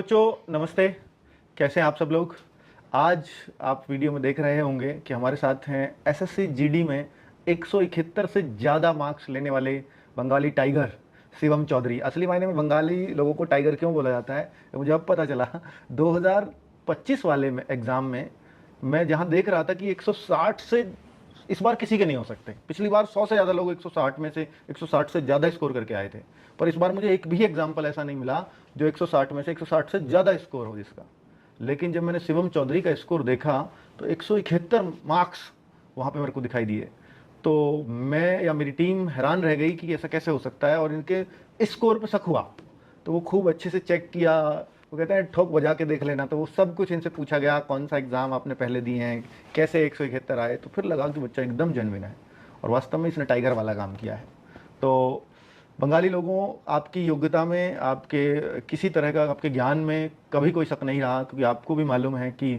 बच्चों नमस्ते। कैसे हैं आप सब लोग। आज आप वीडियो में देख रहे होंगे कि हमारे साथ हैं एसएससी जीडी में 171 से ज़्यादा मार्क्स लेने वाले बंगाली टाइगर शिवम चौधरी। असली मायने में बंगाली लोगों को टाइगर क्यों बोला जाता है ये मुझे अब पता चला। 2025 वाले में एग्ज़ाम में मैं जहां देख रहा था कि 160 से इस बार किसी के नहीं हो सकते। पिछली बार 100 से ज़्यादा लोग 160 में से 160 से ज़्यादा स्कोर करके आए थे, पर इस बार मुझे एक भी एग्जाम्पल ऐसा नहीं मिला जो 160 में से 160 से ज़्यादा स्कोर हो जिसका। लेकिन जब मैंने शिवम चौधरी का स्कोर देखा तो 171 मार्क्स वहाँ पे मेरे को दिखाई दिए। तो मैं या मेरी टीम हैरान रह गई कि ऐसा कैसे हो सकता है, और इनके स्कोर पे शक हुआ। तो वो खूब अच्छे से चेक किया। वो कहते हैं ठोक बजा के देख लेना, तो वो सब कुछ इनसे पूछा गया, कौन सा एग्ज़ाम आपने पहले दिए हैं, कैसे 171 आए। तो फिर लगा कि बच्चा एकदम जेन्युइन है और वास्तव में इसने टाइगर वाला काम किया है। तो बंगाली लोगों, आपकी योग्यता में, आपके किसी तरह का आपके ज्ञान में कभी कोई शक नहीं रहा, क्योंकि आपको भी मालूम है कि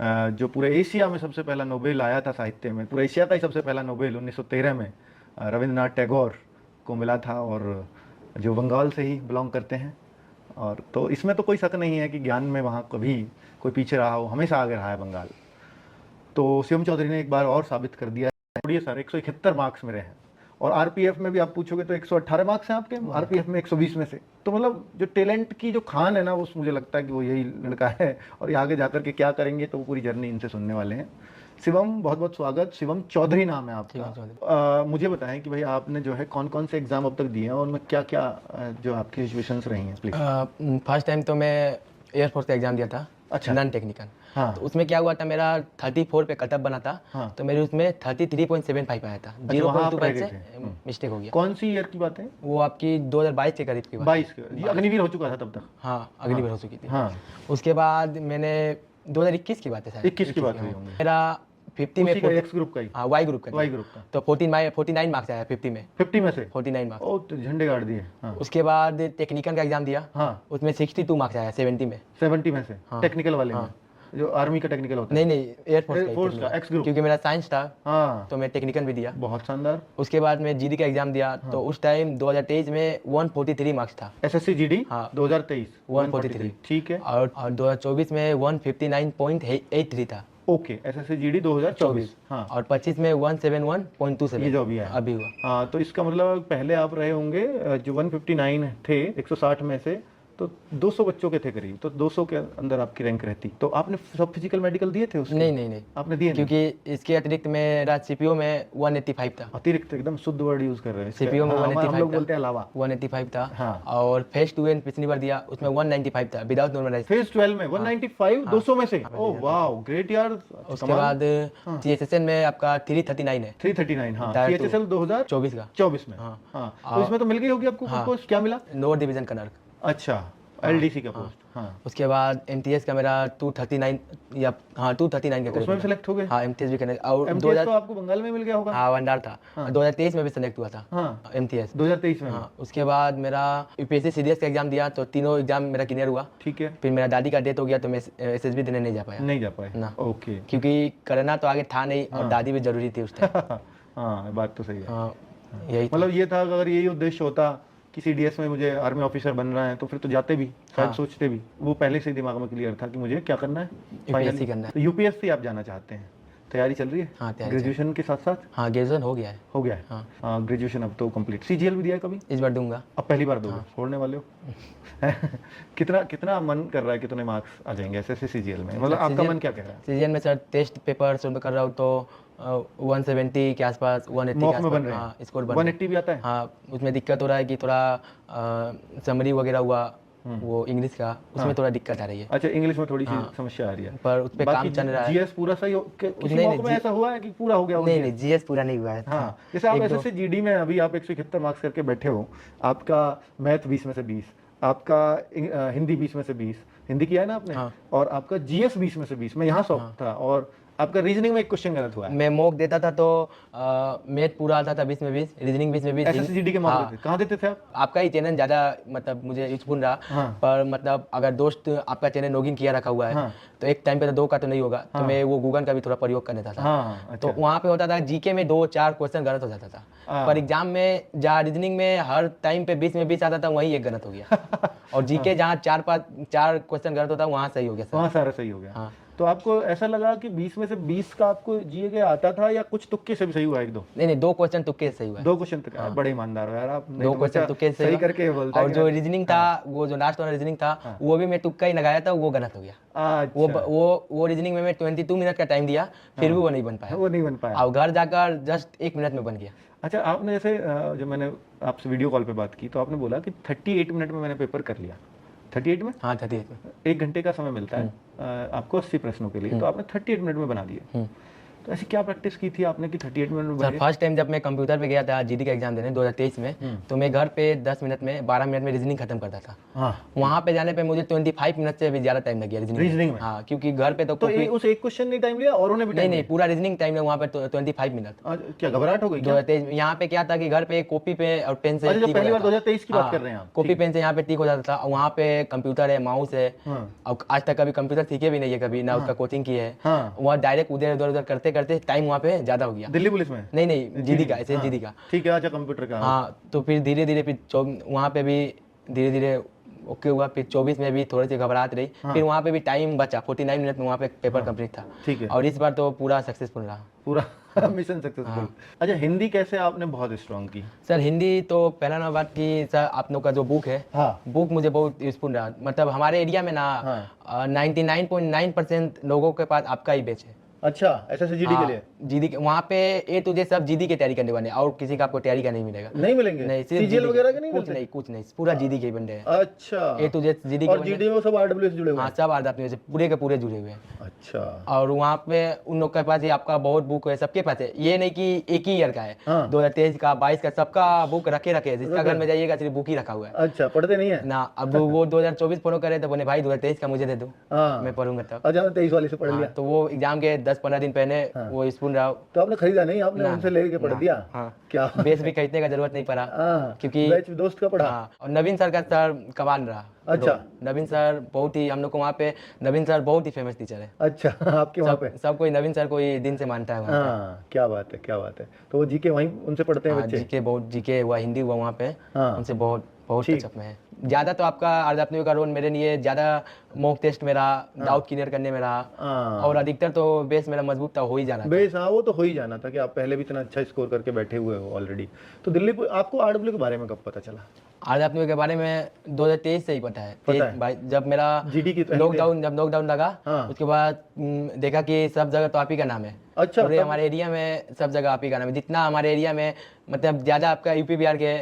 जो पूरे एशिया में सबसे पहला नोबेल आया था साहित्य में, पूरे एशिया का ही सबसे पहला नोबेल 1913 में रविंद्रनाथ टैगोर को मिला था, और जो बंगाल से ही बिलोंग करते हैं। और तो इसमें तो कोई शक नहीं है कि ज्ञान में वहाँ कभी कोई पीछे रहा हो, हमेशा आगे रहा है बंगाल। तो शिवम चौधरी ने एक बार और साबित कर दिया। छोड़िए सर, 171 मार्क्स मेरे हैं, और आरपीएफ में भी आप पूछोगे तो 118 मार्क्स हैं आपके, आरपीएफ में 120 में से। तो मतलब जो टैलेंट की जो खान है ना, वो मुझे लगता है कि वो यही लड़का है, और ये आगे जाकर के क्या करेंगे तो वो पूरी जर्नी इनसे सुनने वाले हैं। शिवम, बहुत बहुत स्वागत। शिवम चौधरी नाम है आपका। मुझे बताएं कि भाई आपने जो है कौन कौन से एग्जाम अब तक दिए हैं, और उनमें क्या क्या जो आपकी सिचुएशंस रही हैं प्लीज। फर्स्ट टाइम तो मैं एयरफोर्स का एग्जाम दिया था। अच्छा। Non technical. हाँ। तो उसमें क्या हुआ था, मेरा 34 पे कटअप बना था। हाँ। तो मेरे उसमें 33.75 आया था। अच्छा, वहाँ आप 0.25 रह से गए थे। मिस्टेक हो गया। कौन सी ईयर की बात है? वो आपकी 2022 के करीब की बात। 22 ये अग्निवीर हो चुका था तब तक। हाँ, अगली बार हो चुकी थी। हाँ। उसके बाद मैंने 2021 की बात है, शायद 21 की बात हुई होंगी। मेरा 50 में एक्स ग्रुप का ही। हाँ, वाई ग्रुप का वाई ग्रुप का। तो 49 मार्क्स आया 50 में। 50 में से 49 मार्क्स। ओ, तो झंडे गाड़ दिए। हाँ। उसके बाद टेक्निकल का एग्जाम दिया। हाँ। उसमें 62 मार्क्स आया 70 में। 70 में से। हाँ। टेक्निकल वाले में, जो आर्मी का टेक्निकल होता है। नहीं, एयरफोर्स का एक्स ग्रुप। क्योंकि मेरा साइंस था। हाँ। तो मैं टेक्निकल भी दिया। बहुत शानदार। उसके बाद मैं जीडी का एग्जाम दिया। तो उस टाइम 2023 में 143 मार्क्स था। SSC GD. हाँ। 2023 143। ठीक है। और 2024 में 159.83 था। Okay, SSC GD 2024। हाँ। और 25 में 171.27 ये जो अभी है अभी हुआ। हाँ, तो इसका मतलब पहले आप रहे होंगे जो 159 थे 160 में से, तो 200 बच्चों के थे करीब, तो 200 के अंदर आपकी रैंक रहती। तो आपने सब फिजिकल मेडिकल दिए थे उसके? नहीं आपने दिए नहीं? क्योंकि इसके अतिरिक्त मेरा सीपीओ में 185 था। अतिरिक्त एकदम शुद्ध वर्ड यूज कर रहे हैं। सीपीओ में 185 हम लोग बोलते हैं अलावा। 185 था। हाँ। और फेज 2 पिछली बार दिया, उसमें 195 था विदाउट नॉर्मलाइज। फेज 12 में 195 200 में से। ओह वाह, ग्रेट यार। उसके बाद सीएचएसएल में आपका 339 है। 339। हाँ। Tier सीएचएसएल 2024 का। 24 में। हाँ। हाँ, तो इसमें तो मिल गई होगी आपको पोस्ट। क्या मिला? Lower division clerk. अच्छा, एलडीसी का पोस्ट। हाँ। उसके बाद एमटीएस का मेरा 239 या 239 के करीब। उसमें सेलेक्ट हो गए? हाँ, एमटीएस भी कनेक्ट। और एमटीएस तो आपको बंगाल में मिल गया होगा। हाँ, वनडार था। 2023 में भी सेलेक्ट हुआ था। हाँ। एमटीएस 2023 में। हाँ। उसके बाद मेरा यूपीएससी सीडीएस का एग्जाम दिया, तो तीनों एग्जाम मेरा क्लियर हुआ। ठीक है। फिर मेरा दादी का डेथ हो गया, तो मैं एसएसबी देने नहीं जा पाया। नहीं जा पाए ना। ओके। क्योंकि करना तो आगे था नहीं, और दादी भी जरूरी थी उस टाइम। हाँ, बात तो सही है। हाँ, यही मतलब ये था, अगर यही उद्देश्य होता कि सीडीएस में मुझे आर्मी ऑफिसर बनना है, तो फिर तो जाते भी, शायद सोचते भी। वो पहले से दिमाग में क्लियर था कि मुझे क्या करना है, यूपीएससी करना है। तो यूपीएससी आप जाना चाहते हैं। तैयारी चल रही है? हाँ, तैयारी ग्रेजुएशन के साथ साथ। हाँ, ग्रेजुएशन हो गया है। हो गया है। हाँ, ग्रेजुएशन अब तो कंप्लीट। सीजीएल भी दिया है कभी? इस बार दूंगा। अब पहली बार दोगे? छोड़ने वाले हो? कितना कितना मन कर रहा है, कितने मार्क्स आ जाएंगे एसएससी सीजीएल में? मतलब आपका मन क्या कह रहा है? सीजीएल में सर टेस्ट पेपर शुरू कर रहा हूँ, तो 170 के आसपास, 180 मॉक के में बन आसपास। रहे हैं? हाँ, स्कोर बन 180 भी आता है? हाँ, उसमें दिक्कत हो रहा है कि थोड़ा समरी वगैरह हुआ, वो इंग्लिश का, उसमें थोड़ा दिक्कत आ रही है। अच्छा, इंग्लिश में थोड़ी सी समस्या आ रही है, पर उस पे काम चल रहा है। जीएस पूरा सही हो? किसी मौके में ऐसा हुआ है कि पूरा हो गया? नहीं, जीएस पूरा नहीं हुआ है। हाँ, जैसे आप एसएससी जीडी में अभी आप 171 मार्क्स करके बैठे हो, आपका मैथ 20 में से 20, आपका हिंदी 20 में से 20, हिंदी किया है ना आपने? हाँ। और आपका जीएस 20 में से 20, मैं यहाँ 100 था, और आपका रीजनिंग में एक क्वेश्चन गलत हुआ है। मैं मॉक देता था तो मैथ पूरा आता था 20 में 20, रीजनिंग 20 में 20। एसएससी जीडी के मॉक देते कहाँ देते थे आप? आपका ही चैनल ज़्यादा मतलब मुझे यूजफुल रहा। हाँ। पर मतलब अगर दोस्त आपका चैनल लॉगिन किया रखा हुआ है, हाँ। तो एक टाइम पे तो 2 का तो नहीं होगा। तो मैं वो गूगल का भी थोड़ा प्रयोग कर लेता था। हाँ, अच्छा। तो वहाँ पे होता था जीके में 2-4 क्वेश्चन गलत हो जाता था। पर एग्जाम में जहाँ रीजनिंग में हर टाइम पे 20 में 20 आता था, वहीं एक गलत हो गया। और जीके जहाँ चार क्वेश्चन गलत होता वहाँ सही हो गया सर। वहाँ सारा सही हो गया। हाँ। तो आपको ऐसा लगा कि 20 में से 20 का आपको जीके आता था, या कुछ तुक्के से भी सही हुआ? एक दो नहीं 2 क्वेश्चन तुक्के से सही हुआ है। 2 क्वेश्चन तक बड़े ईमानदार हो यार आप। नहीं 2 तो क्वेश्चन बच्चा तुक्के से सही हुआ। करके बोलता है और कि जो मैं- रीजनिंग था, वो जो लास्ट वाला रीजनिंग था, वो भी मैं तुक्का ही लगाया था, वो गलत हो गया। अच्छा, वो रीजनिंग में मैं 22 मिनट का टाइम दिया, फिर भी वो नहीं बन पाया। वो नहीं बन पाया। और घर जाकर जस्ट 1 मिनट में बन गया। अच्छा, आपने जैसे जब मैंने आपसे वीडियो कॉल पे बात की तो आपने बोला कि 38 मिनट में मैंने पेपर कर लिया। 38 में? हाँ 38 में। 1 घंटे का समय मिलता है आपको 80 प्रश्नों के लिए, तो आपने 38 मिनट में बना दिए। तो ऐसी क्या प्रैक्टिस की थी आपने कि 38 मिनट में सर बन गए? फर्स्ट टाइम जब मैं कंप्यूटर पे गया था जीडी का एग्जाम देने 2023 में, तो मैं घर पे 10 मिनट में 12 मिनट में रीजनिंग खत्म करता था। हाँ, वहाँ पे जाने पे मुझे 25 मिनट से भी ज़्यादा टाइम लग गया रीजनिंग में? हाँ, क्योंकि घर पे तो तो उस एक क्वेश्चन ने टाइम लिया और उन्होंने भी नहीं टाइम नहीं पूरा रीजनिंग टाइम है वहाँ पे 25 मिनट। लिया? क्या घबराहट हो गई क्या? 2023 यहाँ पे क्या था कि घर पे कॉपी पे और पेन से अच्छा, जब टिक हो पहली बार जाता था। 2023 की बात कर रहे हैं आप? कॉपी पेन से यहाँ पे टिक हो जाता था, और वहाँ पे कंप्यूटर है, माउस है। हाँ। और आज तक कभी कंप्यूटर सीखे भी नहीं है, कभी ना उसका कोचिंग की है। हाँ। वहाँ डायरेक्ट उधर उधर उधर करते करते टाइम वहाँ पे ज़्यादा हो गया। दिल्ली पुलिस में? नहीं जीडी का, ऐसे जीडी का। ठीक है, अच्छा कंप्यूटर का। हाँ, तो फिर धीरे धीरे फिर वहाँ पे भी धीरे धीरे ओके हुआ। फिर 24 में भी थोड़ी सी घबराहट रही। फिर वहाँ पे भी टाइम बचा, 49 मिनट में वहाँ पे पेपर कंप्लीट था। ठीक है। और इस बार तो पूरा सक्सेसफुल रहा, पूरा मिशन सक्सेसफुल। अच्छा, हिंदी कैसे आपने बहुत स्ट्रांग की? सर हिंदी तो पहला ना बात कि सर आप लोग का जो बुक है, हाँ। बुक मुझे बहुत यूजफुल रहा। मतलब हमारे एरिया में ना 99.9% लोगों के पास आपका ही बैच है। अच्छा, एसएससी के लिए? जीडी के वहाँ पे ए टू जेड सब जीडी की तैयारी करने वाले हैं, और किसी का आपको तैयारी का नहीं मिलेगा। नहीं मिलेंगे? नहीं, सिर्फ सीजीएल GD वगैरह के नहीं कुछ मिलते? नहीं, कुछ नहीं, पूरा जीडी के ही बंदे हैं। अच्छा, ए टू जेड जीडी के और बंदे हैं। जीडी में सब आरडब्ल्यूएस जुड़े हुए हाँ हैं? सब आदमी से पूरे के पूरे जुड़े हुए हैं। अच्छा। और वहाँ पे उन लोग के पास ही आपका बहुत बुक है, सबके पास है। ये नहीं कि एक ही ईयर का है, हाँ। 2023 का, 22 का, सबका बुक रखे है। जिसका घर में जाइएगा सिर्फ बुक ही रखा हुआ है अच्छा, पढ़ते नहीं है ना। अब वो 2024 फॉलो करे तो बोले भाई 2023 का मुझे दे दो, हाँ। मैं पढ़ूंगा तब। अच्छा, 23 वाले से पढ़ लिया। तो वो एग्जाम के 10-15 दिन पहले वो स्पून रहा। तो आपने खरीदा नहीं, आपने उनसे लेके पढ़ दिया? हाँ, क्या? बेस भी खरीदने का जरूरत नहीं पड़ा, हाँ, क्योंकि बैच दोस्त का पढ़ा? हाँ। और नवीन सर का सर कमाल रहा। अच्छा। नवीन सर बहुत ही, हम लोग को वहाँ पे नवीन सर बहुत ही फेमस टीचर है। अच्छा, आपके वहाँ पे? सब कोई नवीन सर को ही दिन से मानता है वहाँ पे। हाँ, क्या बात है, क्या बात है। तो वो जीके वहीं उनसे पढ़ते हैं हाँ, बच्चे? जीके हुआ, हिंदी हुआ वहाँ पे। हाँ। उनसे बहुत टचअप में है। ज़्यादा तो आपका आर्दापनियों का रोल मेरे लिए ज़्यादा मॉक टेस्ट में रहा, डाउट क्लियर करने में रहा। हाँ। और अधिकतर तो बेस मेरा मजबूत था, हो ही जाना था। बेस, हाँ, वो तो हो ही जाना था कि आप पहले भी इतना अच्छा स्कोर करके बैठे हुए हो ऑलरेडी। तो आपको आरडब्ल्यू के बारे में कब पता चला? आर्दापनियों के बारे में 2023 से ही पता है। भाई जब मेरा जीडी की लॉकडाउन लगा, हाँ। उसके बाद देखा कि सब जगह तो आप ही का नाम है। अच्छा, पूरे हमारे एरिया में सब जगह आप ही का नाम है। जितना हमारे एरिया में मतलब ज्यादा आपका यूपी बिहार के,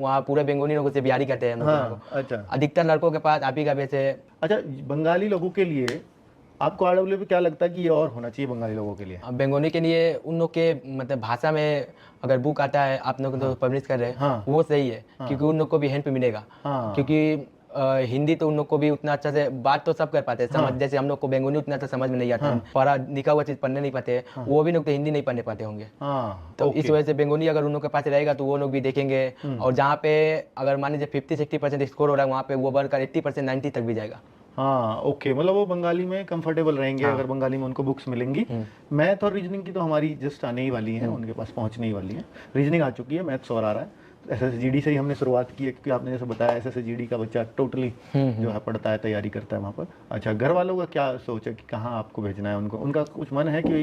वहाँ पूरे बंगाली लोगों से बिहारी करते हैं। हाँ, अच्छा। अधिकतर लड़कों के पास आप ही का बेस है। अच्छा, बंगाली लोगों के लिए आपको आरडब्ल्यू पे क्या लगता है कि ये और होना चाहिए बंगाली लोगों के लिए? अब बंगाली के लिए उन लोग के मतलब भाषा में अगर बुक आता है, आप लोग तो पब्लिश कर रहे हैं, हाँ। वो सही है, क्योंकि उन लोग को भी हेल्प मिलेगा। हाँ। क्योंकि हिंदी तो उन लोग को भी उतना अच्छा से बात तो सब कर पाते हैं, समझ। जैसे हम लोग को बेंगोली उतना अच्छा समझ में नहीं आता, पढ़ा लिखा हुआ चीज पढ़ने नहीं पाते, वो भी लोग तो हिंदी नहीं पढ़ने पाते होंगे। हाँ, तो इस वजह से बेंगोली अगर उन लोग के पास रहेगा तो वो लोग भी देखेंगे। और जहाँ पे अगर मान लीजिए 50-60% स्कोर हो रहा है, वहाँ पे वो बढ़कर 80% 90 तक भी जाएगा। हाँ, ओके, मतलब वो बंगाली में कंफर्टेबल रहेंगे अगर बंगाली में उनको बुक्स मिलेंगी। मैथ और रीजनिंग की तो हमारी जस्ट आने ही वाली है, उनके पास पहुंचने ही वाली है। रीजनिंग आ चुकी है, मैथ्स और आ रहा है। एसएसजीडी से ही हमने शुरुआत की है, क्योंकि आपने जैसे बताया एसएसजीडी का बच्चा टोटली जो है पढ़ता है, तैयारी करता है वहाँ पर। अच्छा, घर वालों का क्या सोच है कि कहाँ आपको भेजना है उनको? उनका कुछ मन है कि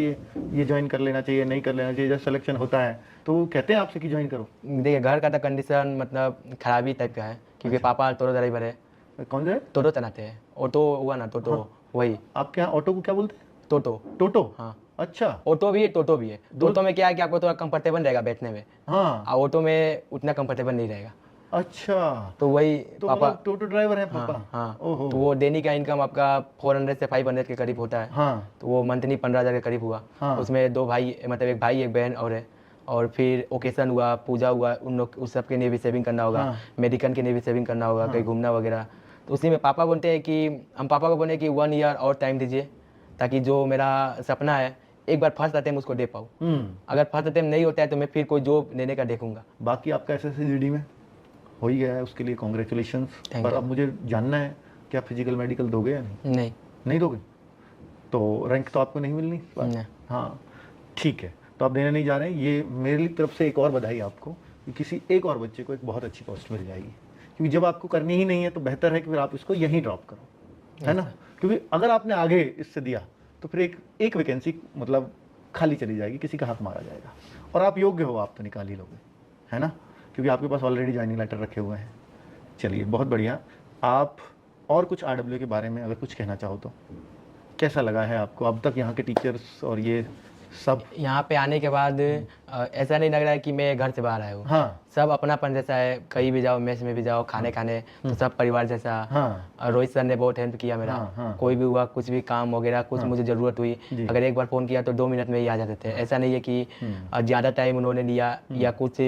ये ज्वाइन कर लेना चाहिए, नहीं कर लेना चाहिए? जब सिलेक्शन होता है तो वो कहते हैं आपसे कि ज्वाइन करो? देखिए घर का तो कंडीशन मतलब खराबी टाइप का है, क्योंकि पापा टोटो ड्राइवर है। कौन से? टोटो चलाते हैं, ऑटो हुआ ना, टोटो वही। आपके यहाँ ऑटो को क्या बोलते हैं? टोटो। टोटो? हाँ, अच्छा। ऑटो भी है, टोटो भी है। टोटो में क्या है कि आपको थोड़ा कंफर्टेबल रहेगा बैठने में, हाँ। और ऑटो में उतना कंफर्टेबल नहीं रहेगा। अच्छा, तो वही तो पापा। मतलब टोटो ड्राइवर है पापा? हाँ, ओहो। तो वो दैनिक का इनकम आपका 400 से 500 के करीब होता है। हाँ। तो वो मंथली 15,000 के करीब हुआ। हाँ। उसमें 2 भाई, मतलब एक भाई एक बहन और है। और फिर ओकेशन हुआ, पूजा हुआ, उन लोग उस सब के लिए भी सेविंग करना होगा। मेडिकल के लिए भी सेविंग करना होगा, कहीं घूमना वगैरह। तो उसी में पापा बोलते हैं कि हम पापा को बोले कि 1 ईयर और टाइम दीजिए, ताकि जो मेरा सपना है एक बार फर्स्ट अटेम्प्ट उसको दे पाऊँ। अगर फर्स्ट अटेम्प्ट नहीं होता है तो मैं फिर कोई जॉब लेने का देखूंगा। बाकी आपका एसएससीजीडी में हो ही गया है, उसके लिए कॉन्ग्रेचुलेशंस। पर अब मुझे जानना है कि आप फिजिकल मेडिकल दोगे या नहीं? नहीं दोगे तो रैंक तो आपको नहीं मिलनी। हाँ, ठीक है, तो आप देने नहीं जा रहे हैं। ये मेरी तरफ से एक और बधाई आपको कि किसी एक और बच्चे को एक बहुत अच्छी पोस्ट मिल जाएगी। क्योंकि जब आपको करनी ही नहीं है तो बेहतर है कि फिर आप इसको यहीं ड्रॉप करो, है ना। क्योंकि अगर आपने आगे इससे दिया तो फिर एक वैकेंसी मतलब खाली चली जाएगी, किसी का हक मारा जाएगा, और आप योग्य हो, आप तो निकाल ही लोगे, है ना, क्योंकि आपके पास ऑलरेडी ज्वाइनिंग लेटर रखे हुए हैं। चलिए बहुत बढ़िया। आप और कुछ RW के बारे में अगर कुछ कहना चाहो तो कैसा लगा है आपको अब तक यहाँ के टीचर्स और ये सब? यहाँ पे आने के बाद ऐसा नहीं लग रहा है कि मैं घर से बाहर आया हूँ। हाँ सब अपनापन जैसा है, कहीं भी जाओ, मेस में भी जाओ, खाने खाने तो सब परिवार जैसा। हाँ और रोहित सर ने बहुत हेल्प किया मेरा। हाँ, कोई भी हुआ, कुछ भी काम वगैरह, कुछ मुझे ज़रूरत हुई, जी। अगर एक बार फ़ोन किया तो 2 मिनट में ही आ जाते थे। ऐसा नहीं है कि ज़्यादा टाइम उन्होंने लिया या कुछ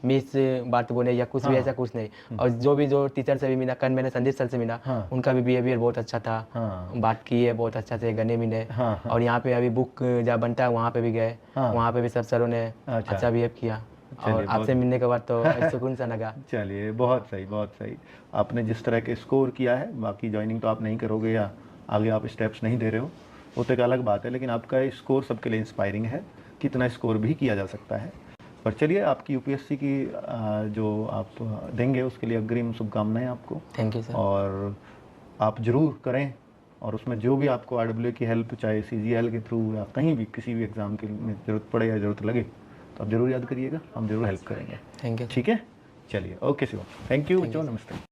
मिस बात बोले या कुछ भी, ऐसा कुछ नहीं। और जो टीचर से भी मिला, कल मैंने संदीप सर से मिला, उनका भी बिहेवियर बहुत अच्छा था। बात की है बहुत अच्छा से, गने मिले। और यहाँ पे अभी बुक जहाँ बनता है वहाँ पे भी गए, वहाँ पे भी सब सरों ने अच्छा बिहेव किया। और आपसे मिलने के बाद तो सुकून सा लगा। चलिए बहुत सही, बहुत सही। आपने जिस तरह के स्कोर किया है, बाकी ज्वाइनिंग तो आप नहीं करोगे या आगे आप स्टेप्स नहीं दे रहे हो, वो तो एक अलग बात है, लेकिन आपका स्कोर सबके लिए इंस्पायरिंग है, कितना स्कोर भी किया जा सकता है। पर चलिए आपकी UPSC की जो आप देंगे उसके लिए अग्रिम शुभकामनाएं आपको। Thank you sir. और आप ज़रूर करें, और उसमें जो भी आपको RW की हेल्प, चाहे CGL के थ्रू या कहीं भी किसी भी एग्ज़ाम के में ज़रूरत पड़े या ज़रूरत लगे तो आप ज़रूर याद करिएगा, हम ज़रूर हेल्प करेंगे। Thank you. ठीक है, चलिए, ओके शिवम, थैंक यू बच्चों, नमस्ते।